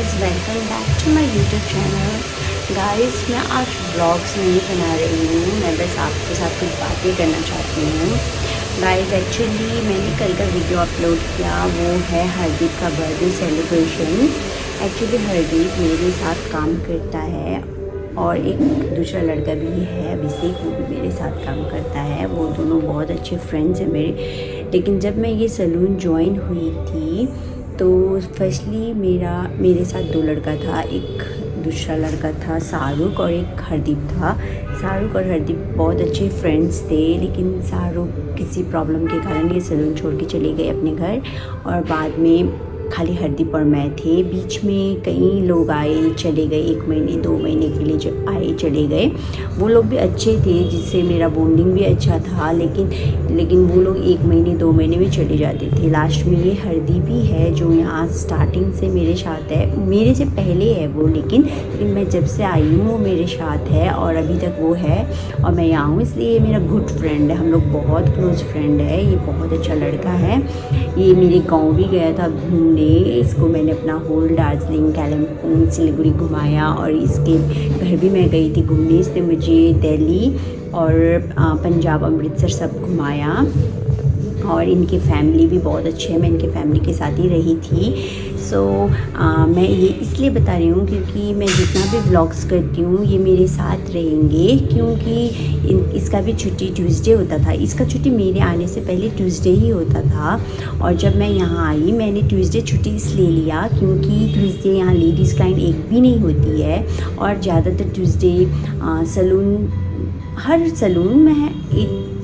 Guys, welcome back to my YouTube channel. Guys, मैं आज blogs नहीं बना रही हूँ, मैं बस आपके साथ कुछ बातें करना चाहती हूँ। गाइस, एक्चुअली मैंने कल का वीडियो अपलोड किया, वो है हरदीप का बर्थडे सेलिब्रेशन। एक्चुअली हरदीप मेरे साथ काम करता है और एक दूसरा लड़का भी है अभिषेक, वो भी मेरे साथ काम करता है। वो दोनों बहुत अच्छे फ्रेंड्स हैं मेरे। लेकिन जब मैं ये सैलून ज्वाइन हुई थी तो फर्स्टली मेरे साथ दो लड़का था, एक दूसरा लड़का था शाहरुख और एक हरदीप था। शाहरुख और हरदीप बहुत अच्छे फ्रेंड्स थे, लेकिन शाहरुख किसी प्रॉब्लम के कारण ये सैलून छोड़ के चले गए अपने घर और बाद में खाली हरदीप और मैं थे। बीच में कई लोग आए चले गए, 1 महीने 2 महीने के लिए जो आए चले गए। वो लोग भी अच्छे थे जिससे मेरा बॉन्डिंग भी अच्छा था, लेकिन वो लोग 1 महीने 2 महीने में चले जाते थे। लास्ट में ये हरदीप ही है जो यहाँ स्टार्टिंग से मेरे साथ है, मेरे से पहले है वो, लेकिन मैं जब से आई हूँ वो मेरे साथ है और अभी तक वो है और मैं यहाँ हूँ, इसलिए ये मेरा गुड फ्रेंड है। हम लोग बहुत क्लोज फ्रेंड है। ये बहुत अच्छा लड़का है। ये मेरे गाँव भी गया था घूमने, इसको मैंने अपना होल दार्जिलिंग, कालिम्पोंग, सिलीगुड़ी घुमाया और इसके घर भी मैं गई थी घूमने। इसने मुझे दिल्ली और पंजाब, अमृतसर सब घुमाया और इनकी फैमिली भी बहुत अच्छे है। मैं इनके फैमिली के साथ ही रही थी। मैं ये इसलिए बता रही हूँ क्योंकि मैं जितना भी व्लॉग्स करती हूँ ये मेरे साथ रहेंगे, क्योंकि इसका भी छुट्टी ट्यूसडे होता था। इसका छुट्टी मेरे आने से पहले ट्यूसडे ही होता था और जब मैं यहाँ आई मैंने ट्यूसडे छुट्टी इसलिए लिया क्योंकि ट्यूसडे यहाँ लेडीज़ क्लाइंट एक भी नहीं होती है और ज़्यादातर ट्यूसडे हर सैलून में है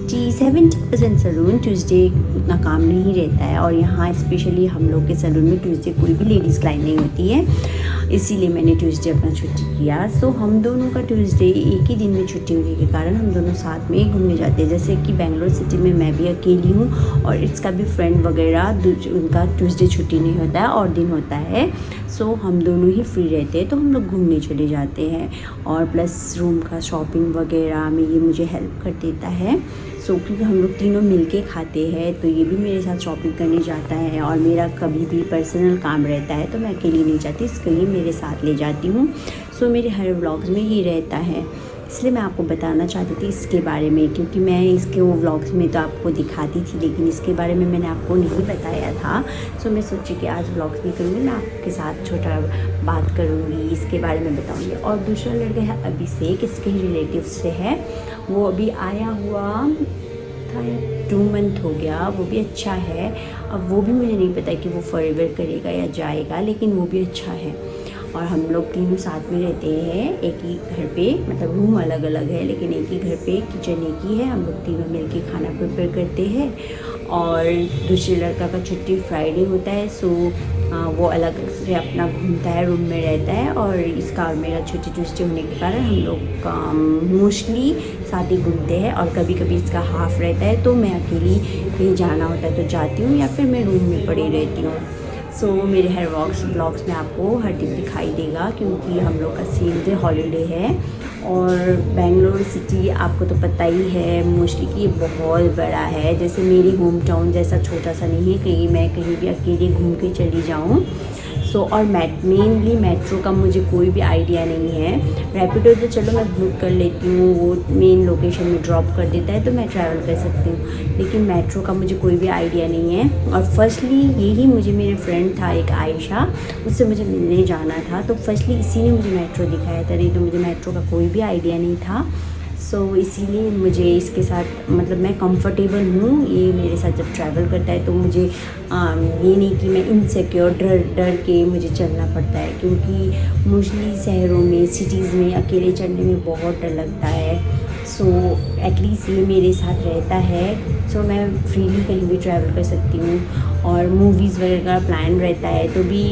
70% सैलून ट्यूसडे उतना काम नहीं रहता है और यहाँ स्पेशली हम लोग के सैलून में ट्यूसडे कोई भी लेडीज़ क्लाइंट नहीं होती है, इसीलिए मैंने ट्यूसडे अपना छुट्टी किया। हम दोनों का ट्यूसडे एक ही दिन में छुट्टी होने के कारण हम दोनों साथ में घूमने जाते हैं। जैसे कि बेंगलोर सिटी में मैं भी अकेली हूँ और इसका भी फ्रेंड वगैरह, उनका ट्यूसडे छुट्टी नहीं होता है और दिन होता है। हम दोनों ही फ्री रहते हैं तो हम लोग घूमने चले जाते हैं और प्लस रूम का शॉपिंग वगैरह में ये मुझे हेल्प कर देता है। क्योंकि हम लोग तीनों मिलके खाते हैं तो ये भी मेरे साथ शॉपिंग करने जाता है और मेरा कभी भी पर्सनल काम रहता है तो मैं अकेली नहीं जाती, इसके लिए मेरे साथ ले जाती हूँ। मेरे हर व्लॉग्स में ये रहता है, इसलिए मैं आपको बताना चाहती थी इसके बारे में, क्योंकि मैं इसके वो व्लॉग्स में तो आपको दिखाती थी लेकिन इसके बारे में मैंने आपको नहीं बताया था। मैं सोची कि आज व्लॉग्स भी करूँगी, मैं आपके साथ छोटा बात करूँगी, इसके बारे में बताऊँगी। और दूसरा लड़का है अभिषेक, इसके ही रिलेटिव से है। वो अभी आया हुआ था, 2 मंथ हो गया, वो भी अच्छा है। अब वो भी मुझे नहीं पता कि वो फॉरएवर करेगा या जाएगा, लेकिन वो भी अच्छा है। और हम लोग तीनों साथ में रहते हैं एक ही घर पे, मतलब रूम अलग अलग है लेकिन एक ही घर पे, किचन एक ही है। हम लोग तीनों मिलके खाना प्रिपेयर करते हैं और दूसरे लड़का का छुट्टी फ्राइडे होता है, वो अलग से अपना घूमता है, रूम में रहता है और इसका और मेरा छुट्टी ट्यूसडे होने के कारण हम लोग मोस्टली साथ ही घूमते हैं और कभी कभी इसका हाफ रहता है तो मैं अकेली कहीं जाना होता है तो जाती हूँ या फिर मैं रूम में पड़ी रहती हूँ। मेरे हर ब्लॉग्स में आपको हर दिन दिखाई देगा क्योंकि हम लोग का सेम डे हॉलीडे है। और बेंगलोर सिटी आपको तो पता ही है मोस्टली कि ये बहुत बड़ा है, जैसे मेरी होम टाउन जैसा छोटा सा नहीं है कि मैं कहीं भी अकेले घूम के चली जाऊँ। और मेनली मेट्रो का मुझे कोई भी आइडिया नहीं है। रैपिडो तो चलो मैं बुक कर लेती हूँ, वो मेन लोकेशन में ड्रॉप कर देता है तो मैं ट्रैवल कर सकती हूँ, लेकिन मेट्रो का मुझे कोई भी आइडिया नहीं है। और फर्स्टली यही मुझे मेरा फ्रेंड था एक आयशा, उससे मुझे मिलने जाना था तो फर्स्टली इसी ने मुझे मेट्रो दिखाया था, नहीं तो मुझे मेट्रो का कोई भी आइडिया नहीं था। इसीलिए मुझे इसके साथ मतलब मैं कंफर्टेबल हूँ। ये मेरे साथ जब ट्रैवल करता है तो मुझे ये नहीं कि मैं इनसिक्योर डर के मुझे चलना पड़ता है, क्योंकि मोस्टली शहरों में, सिटीज़ में अकेले चलने में बहुत डर लगता है। एटलीस्ट ये मेरे साथ रहता है मैं फ्रीली कहीं भी ट्रैवल कर सकती हूँ। और मूवीज़ वगैरह का प्लान रहता है तो भी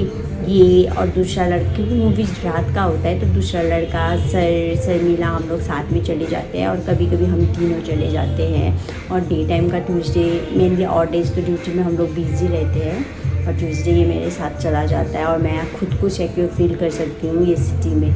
ये और दूसरा लड़का, क्योंकि मूवीज़ रात का होता है तो दूसरा लड़का शर्मिला हम लोग साथ में चले जाते हैं और कभी कभी हम तीनों चले जाते हैं। और डे टाइम का ट्यूसडे मेनली, और डेज तो ड्यूटी में हम लोग बिजी रहते हैं और ट्यूसडे ये मेरे साथ चला जाता है और मैं खुद को सिक्योर फील कर सकती हूँ ये सिटी में।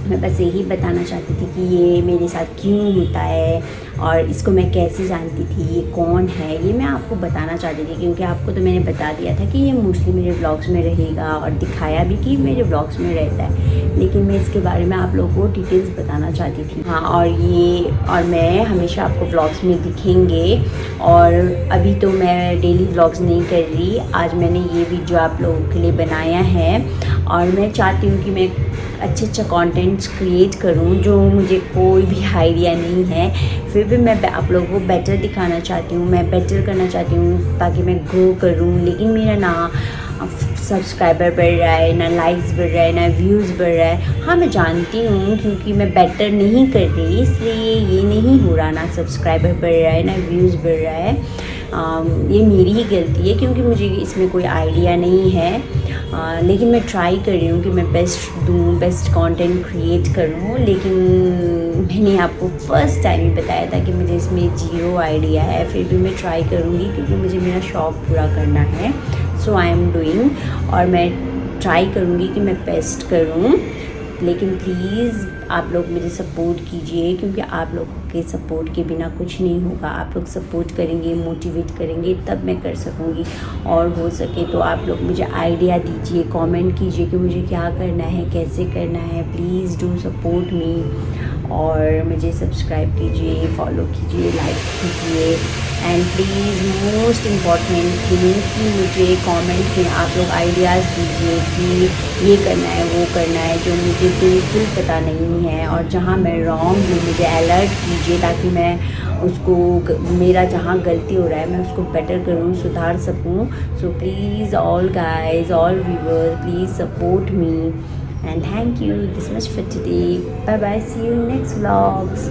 मैं बस यही बताना चाहती थी कि ये मेरे साथ क्यों होता है और इसको मैं कैसे जानती थी, ये कौन है, ये मैं आपको बताना चाहती थी, क्योंकि आपको तो मैंने बता दिया था कि ये मोस्टली मेरे व्लॉग्स में रहेगा और दिखाया भी कि मेरे व्लॉग्स में रहता है, लेकिन मैं इसके बारे में आप लोगों को डिटेल्स बताना चाहती थी। हाँ, और मैं हमेशा आपको व्लॉग्स में दिखेंगे। और अभी तो मैं डेली व्लॉग्स नहीं कर रही, आज मैंने ये वीडियो आप लोगों के लिए बनाया है और मैं चाहती हूँ कि मैं अच्छा कंटेंट्स क्रिएट करूँ, जो मुझे कोई भी आइडिया नहीं है, फिर भी मैं आप लोगों को बेटर दिखाना चाहती हूँ, मैं बेटर करना चाहती हूँ ताकि मैं ग्रो करूँ। लेकिन मेरा ना सब्सक्राइबर बढ़ रहा है, ना लाइक्स बढ़ रहा है, ना व्यूज़ बढ़ रहा है। हाँ, मैं जानती हूँ क्योंकि मैं बेटर नहीं कर रही, इसलिए ये नहीं हो रहा, ना सब्सक्राइबर बढ़ रहा है, ना व्यूज़ बढ़ रहा है। ये मेरी ही गलती है क्योंकि मुझे इसमें कोई आइडिया नहीं है। लेकिन मैं ट्राई कर रही हूँ कि मैं बेस्ट दूँ, बेस्ट कंटेंट क्रिएट करूँ। लेकिन मैंने आपको फर्स्ट टाइम ही बताया था कि मुझे इसमें 0 आइडिया है, फिर भी मैं ट्राई करूँगी क्योंकि मुझे मेरा शौक़ पूरा करना है। सो आई एम डूइंग, और मैं ट्राई करूँगी कि मैं बेस्ट करूँ। लेकिन प्लीज़ आप लोग मुझे सपोर्ट कीजिए, क्योंकि आप लोगों के सपोर्ट के बिना कुछ नहीं होगा। आप लोग सपोर्ट करेंगे, मोटिवेट करेंगे, तब मैं कर सकूँगी। और हो सके तो आप लोग मुझे आइडिया दीजिए, कमेंट कीजिए कि मुझे क्या करना है, कैसे करना है। प्लीज़ डू सपोर्ट मी, और मुझे सब्सक्राइब कीजिए, फॉलो कीजिए, लाइक कीजिए। And please most important thing कि मुझे कमेंट में आप लोग आइडियाज़ दीजिए कि ये करना है, वो करना है, जो मुझे बिल्कुल पता नहीं है। और जहाँ मैं रॉन्ग हूँ मुझे अलर्ट कीजिए ताकि मैं उसको, मेरा जहाँ गलती हो रहा है मैं उसको बेटर करूँ, सुधार सकूँ। So please all guys, all viewers, please support me, and thank you this much for today. Bye bye, see you in next vlogs.